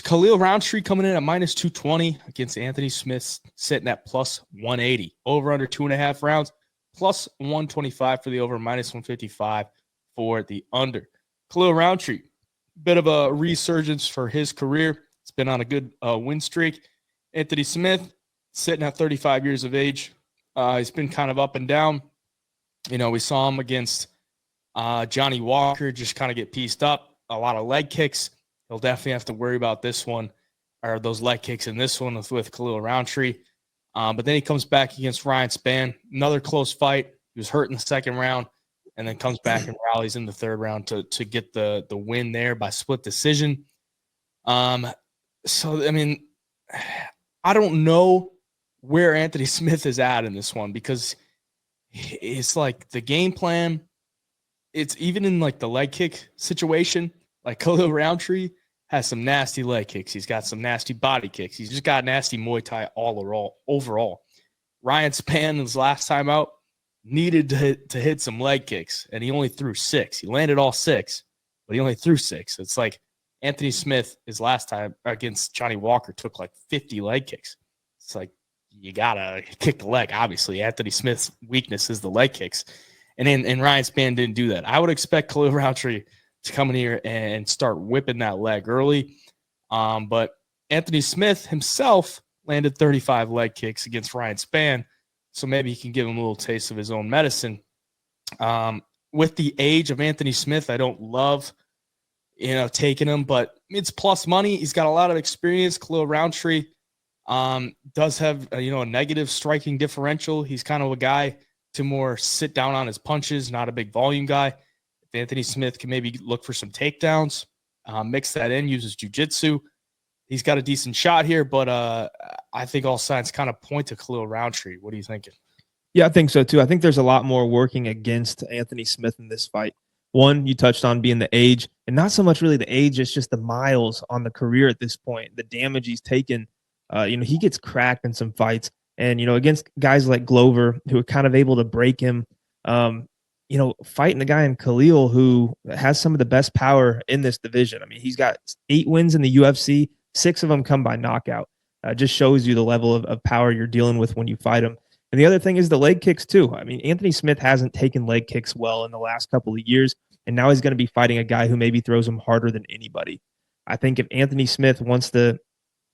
Khalil Rountree coming in at minus 220 against Anthony Smith, sitting at plus 180. Over under 2.5 rounds, plus 125 for the over, minus 155 for the under. Khalil Rountree, bit of a resurgence for his career. It's been on a good win streak. Anthony Smith, sitting at 35 years of age. He's been kind of up and down. You know, we saw him against Johnny Walker just kind of get pieced up. A lot of leg kicks. He'll definitely have to worry about this one, or those leg kicks in this one with Khalil Rountree. But then he comes back against Ryan Spann. Another close fight. He was hurt in the second round, and then comes back and rallies in the third round to get the win there by split decision. So, I mean, I don't know where Anthony Smith is at in this one, because it's like the game plan, it's even in like the leg kick situation, like Khalil Rountree has some nasty leg kicks. He's got some nasty body kicks. He's just got nasty Muay Thai overall. Ryan Spann, his last time out, needed to hit some leg kicks, and he only threw 6. He landed all 6, but he only threw 6. It's like Anthony Smith, his last time against Johnny Walker, took like 50 leg kicks. It's like, you got to kick the leg. Obviously, Anthony Smith's weakness is the leg kicks. And Ryan Spann didn't do that. I would expect Khalil Rountree to come in here and start whipping that leg early. But Anthony Smith himself landed 35 leg kicks against Ryan Spann, so maybe he can give him a little taste of his own medicine. With the age of Anthony Smith, I don't love, taking him, but it's plus money. He's got a lot of experience. Khalil Rountree does have, a negative striking differential. He's kind of a guy to more sit down on his punches, not a big volume guy. If Anthony Smith can maybe look for some takedowns, mix that in, uses jiu-jitsu, he's got a decent shot here, but I think all signs kind of point to Khalil Rountree. What are you thinking? Yeah, I think so too. I think there's a lot more working against Anthony Smith in this fight. One, you touched on being the age, and not so much really the age, it's just the miles on the career at this point, the damage he's taken. He gets cracked in some fights, and, against guys like Glover, who are kind of able to break him, fighting a guy in Khalil who has some of the best power in this division. I mean, he's got 8 wins in the UFC, 6 of them come by knockout. Just shows you the level of power you're dealing with when you fight him. And the other thing is the leg kicks too. I mean, Anthony Smith hasn't taken leg kicks well in the last couple of years, and now he's going to be fighting a guy who maybe throws him harder than anybody. I think if Anthony Smith wants to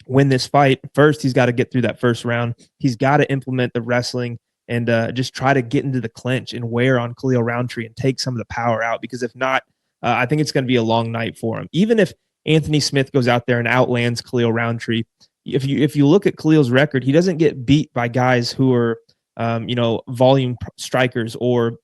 win this fight, first he's got to get through that first round. He's got to implement the wrestling and just try to get into the clinch and wear on Khalil Rountree and take some of the power out, because if not, I think it's going to be a long night for him. Even if Anthony Smith goes out there and outlands Khalil Rountree, if you look at Khalil's record, he doesn't get beat by guys who are volume strikers or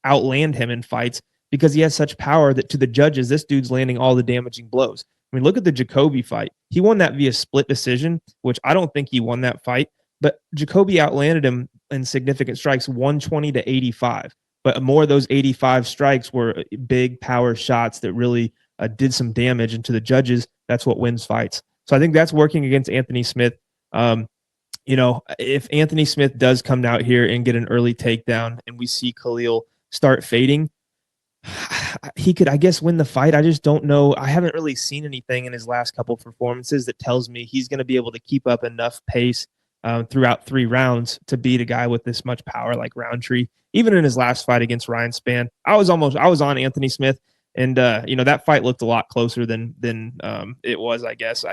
outland him in fights, because he has such power that to the judges, this dude's landing all the damaging blows. I mean, look at the Jacoby fight. He won that via split decision, which I don't think he won that fight, but Jacoby outlanded him in significant strikes, 120 to 85. But more of those 85 strikes were big power shots that really did some damage. And to the judges, that's what wins fights. So I think that's working against Anthony Smith. If Anthony Smith does come out here and get an early takedown and we see Khalil start fading, he could, I guess, win the fight. I just don't know. I haven't really seen anything in his last couple of performances that tells me he's going to be able to keep up enough pace throughout 3 rounds to beat a guy with this much power like Rountree. Even in his last fight against Ryan Spann, I was on Anthony Smith, and that fight looked a lot closer than it was. I guess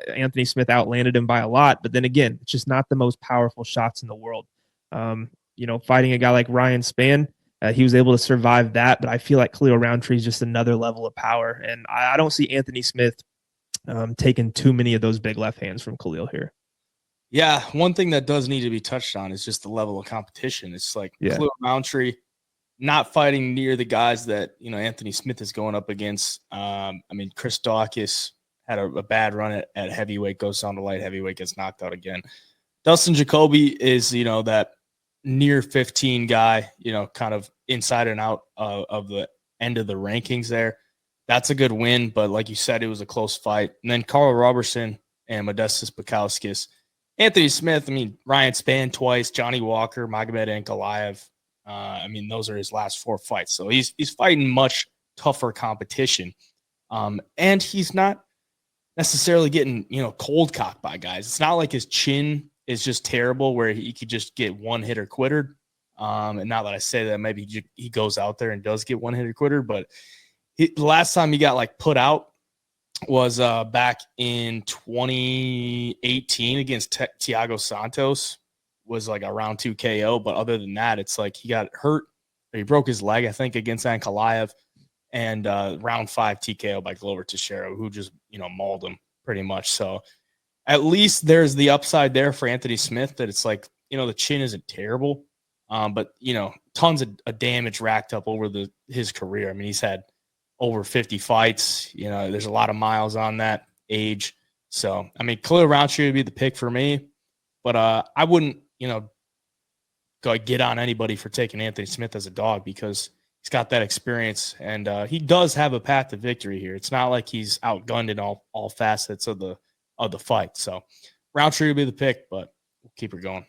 Anthony Smith outlanded him by a lot, but then again, it's just not the most powerful shots in the world. Fighting a guy like Ryan Spann, he was able to survive that, but I feel like Khalil Rountree is just another level of power, and I don't see Anthony Smith taking too many of those big left hands from Khalil here. Yeah, one thing that does need to be touched on is just the level of competition. It's like Khalil Rountree not fighting near the guys that Anthony Smith is going up against. Chris Dawkins had a bad run at heavyweight, goes down to light heavyweight, gets knocked out again. Dustin Jacoby is that near 15 guy, kind of inside and out of the end of the rankings there. That's a good win, but like you said, it was a close fight. And then Carl Robertson and Modestas Bukauskas. Anthony Smith, Ryan Spann twice, Johnny Walker, Magomed Ankalaev. Those are his last 4 fights. So he's fighting much tougher competition. And he's not necessarily getting, cold cocked by guys. It's not like his chin is just terrible where he could just get one hitter quitter. And now that I say that, maybe he goes out there and does get one hitter quitter, but the last time he got like put out was back in 2018 against Thiago Santos, was like a round 2 KO. But other than that, it's like he got hurt. He broke his leg, I think, against Ankalaev, and round 5 TKO by Glover Teixeira, who just, mauled him pretty much. So at least there's the upside there for Anthony Smith, that it's like, the chin isn't terrible. But, tons of damage racked up over his career. I mean, he's had over 50 fights. There's a lot of miles on that age. So, I mean, Khalil Rountree would be the pick for me. But I wouldn't, go get on anybody for taking Anthony Smith as a dog, because he's got that experience, and he does have a path to victory here. It's not like he's outgunned in all facets of the fight. So Rountree would be the pick, but we'll keep her going.